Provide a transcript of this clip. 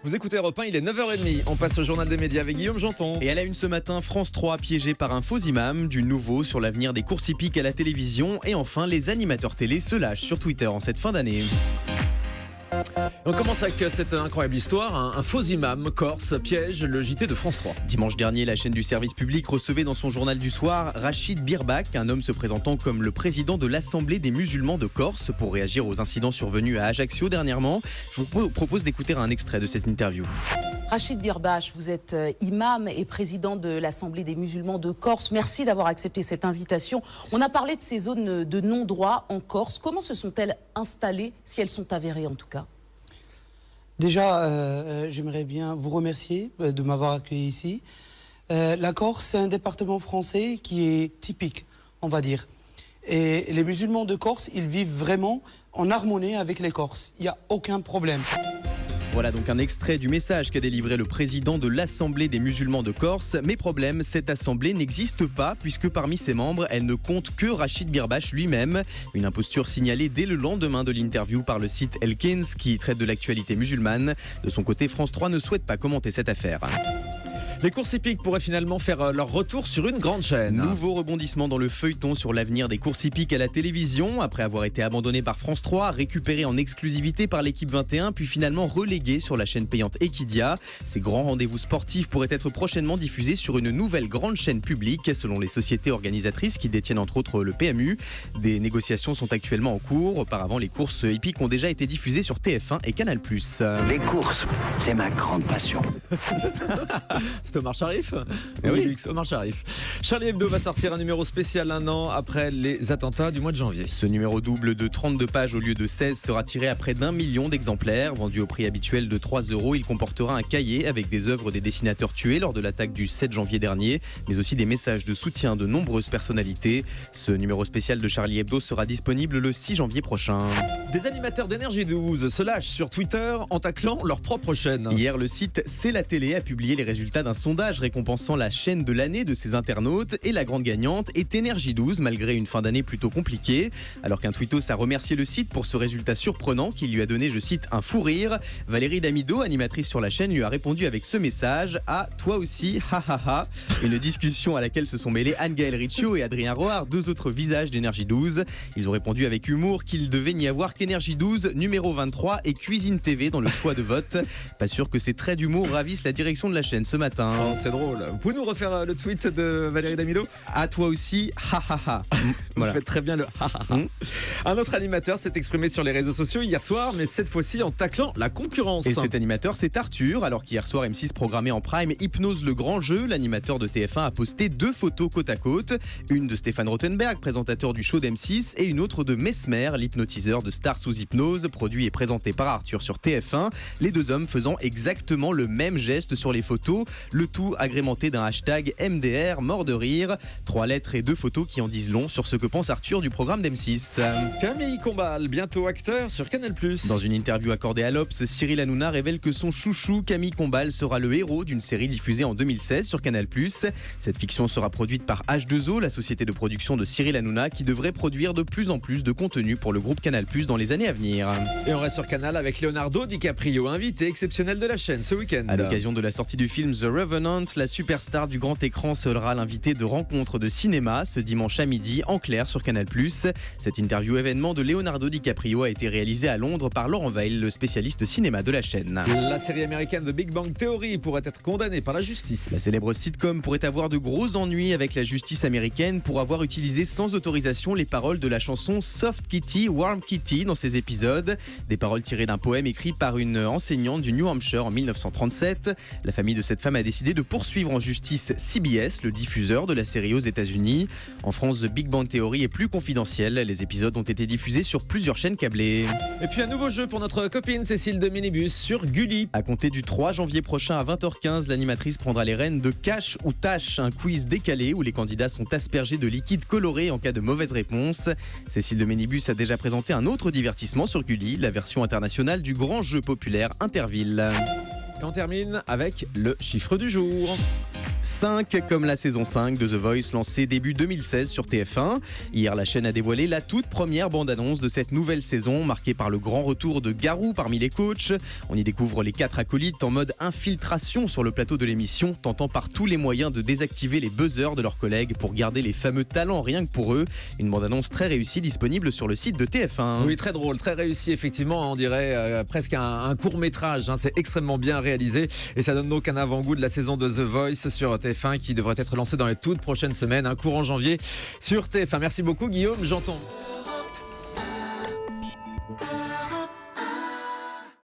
Vous écoutez Europe 1, il est 9h30. On passe au journal des médias avec Guillaume Janton. Et à la une ce matin, France 3 piégé par un faux imam, du nouveau sur l'avenir des courses hippiques à la télévision. Et enfin, les animateurs télé se lâchent sur Twitter en cette fin d'année. On commence avec cette incroyable histoire. Un faux imam corse piège le JT de France 3. Dimanche dernier, la chaîne du service public recevait dans son journal du soir Rachid Birbak, un homme se présentant comme le président de l'Assemblée des musulmans de Corse, pour réagir aux incidents survenus à Ajaccio dernièrement. Je vous propose d'écouter un extrait de cette interview. Rachid Birbak, vous êtes imam et président de l'Assemblée des musulmans de Corse. Merci d'avoir accepté cette invitation. On a parlé de ces zones de non-droit en Corse. Comment se sont-elles installées, si elles sont avérées en tout cas ? Déjà, j'aimerais bien vous remercier de m'avoir accueilli ici. La Corse, c'est un département français qui est typique, on va dire. Et les musulmans de Corse, ils vivent vraiment en harmonie avec les Corses. Il n'y a aucun problème. Voilà donc un extrait du message qu'a délivré le président de l'Assemblée des musulmans de Corse. Mais problème, cette assemblée n'existe pas puisque parmi ses membres, elle ne compte que Rachid Birbak lui-même. Une imposture signalée dès le lendemain de l'interview par le site Elkins qui traite de l'actualité musulmane. De son côté, France 3 ne souhaite pas commenter cette affaire. Les courses hippiques pourraient finalement faire leur retour sur une grande chaîne. Nouveau rebondissement dans le feuilleton sur l'avenir des courses hippiques à la télévision. Après avoir été abandonné par France 3, récupéré en exclusivité par l'équipe 21, puis finalement relégué sur la chaîne payante Equidia. Ces grands rendez-vous sportifs pourraient être prochainement diffusés sur une nouvelle grande chaîne publique, selon les sociétés organisatrices qui détiennent entre autres le PMU. Des négociations sont actuellement en cours. Auparavant, les courses hippiques ont déjà été diffusées sur TF1 et Canal+. Les courses, c'est ma grande passion. C'est Omar Sharif. Oui. Luxe, Omar Sharif. Charlie Hebdo va sortir un numéro spécial un an après les attentats du mois de janvier. Ce numéro double de 32 pages au lieu de 16 sera tiré à près d'1 million d'exemplaires. Vendu au prix habituel de 3 €, il comportera un cahier avec des œuvres des dessinateurs tués lors de l'attaque du 7 janvier dernier, mais aussi des messages de soutien de nombreuses personnalités. Ce numéro spécial de Charlie Hebdo sera disponible le 6 janvier prochain. Des animateurs d'Énergie 12 se lâchent sur Twitter en taclant leur propre chaîne. Hier, le site C'est la télé a publié les résultats d'un sondage récompensant la chaîne de l'année de ses internautes et la grande gagnante est Énergie 12 malgré une fin d'année plutôt compliquée. Alors qu'un tweetos a remercié le site pour ce résultat surprenant qui lui a donné, je cite, un fou rire, Valérie Damido, animatrice sur la chaîne, lui a répondu avec ce message: ah, toi aussi, ha ha ha. Une discussion à laquelle se sont mêlés Anne-Gaëlle Riccio et Adrien Roard, deux autres visages d'Énergie 12. Ils ont répondu avec humour qu'il devait n'y avoir qu'Énergie 12, numéro 23 et Cuisine TV dans le choix de vote. Pas sûr que ces traits d'humour ravissent la direction de la chaîne ce matin. Oh, c'est drôle. Vous pouvez nous refaire le tweet de Valérie Damido ? À toi aussi, ha ha ha. Voilà. Vous faites très bien le ha ha ha. Un autre animateur s'est exprimé sur les réseaux sociaux hier soir, mais cette fois-ci en taclant la concurrence. Et cet animateur, c'est Arthur. Alors qu'hier soir, M6 programmait en prime Hypnose le grand jeu, l'animateur de TF1 a posté 2 photos côte à côte. Une de Stéphane Rothenberg, présentateur du show d'M6, et une autre de Mesmer, l'hypnotiseur de Stars sous hypnose, produit et présenté par Arthur sur TF1. Les deux hommes faisant exactement le même geste sur les photos, le tout agrémenté d'un hashtag MDR, mort de rire. 3 lettres et 2 photos qui en disent long sur ce que pense Arthur du programme d'M6. Camille Combal, bientôt acteur sur Canal+. Dans une interview accordée à l'Obs, Cyril Hanouna révèle que son chouchou Camille Combal sera le héros d'une série diffusée en 2016 sur Canal+. Cette fiction sera produite par H2O, la société de production de Cyril Hanouna, qui devrait produire de plus en plus de contenu pour le groupe Canal+ dans les années à venir. Et on reste sur Canal avec Leonardo DiCaprio, invité exceptionnel de la chaîne ce week-end. À l'occasion de la sortie du film The Revenant, la superstar du grand écran sera l'invité de Rencontres de cinéma ce dimanche à midi en clair sur Canal+. Cette interview événement de Leonardo DiCaprio a été réalisée à Londres par Laurent Veil, le spécialiste cinéma de la chaîne. La série américaine The Big Bang Theory pourrait être condamnée par la justice. La célèbre sitcom pourrait avoir de gros ennuis avec la justice américaine pour avoir utilisé sans autorisation les paroles de la chanson Soft Kitty, Warm Kitty dans ses épisodes. Des paroles tirées d'un poème écrit par une enseignante du New Hampshire en 1937. La famille de cette femme a décidé de poursuivre en justice CBS, le diffuseur de la série aux États-Unis. En France, The Big Bang Theory est plus confidentiel. Les épisodes ont été diffusés sur plusieurs chaînes câblées. Et puis un nouveau jeu pour notre copine Cécile de Minibus sur Gulli. À compter du 3 janvier prochain à 20h15, l'animatrice prendra les rênes de Cache ou Tâche, un quiz décalé où les candidats sont aspergés de liquide coloré en cas de mauvaise réponse. Cécile de Minibus a déjà présenté un autre divertissement sur Gulli, la version internationale du grand jeu populaire Interville. Et on termine avec le chiffre du jour. 5 comme la saison 5 de The Voice lancée début 2016 sur TF1. Hier, la chaîne a dévoilé la toute première bande-annonce de cette nouvelle saison, marquée par le grand retour de Garou parmi les coachs. On y découvre les 4 acolytes en mode infiltration sur le plateau de l'émission, tentant par tous les moyens de désactiver les buzzers de leurs collègues pour garder les fameux talents rien que pour eux. Une bande-annonce très réussie disponible sur le site de TF1. Oui, très drôle, très réussi, effectivement. On dirait presque un court-métrage. C'est extrêmement bien réalisé et ça donne donc un avant-goût de la saison de The Voice sur TF1 qui devrait être lancée dans les toutes prochaines semaines, courant janvier sur TF1. Merci beaucoup, Guillaume Janton.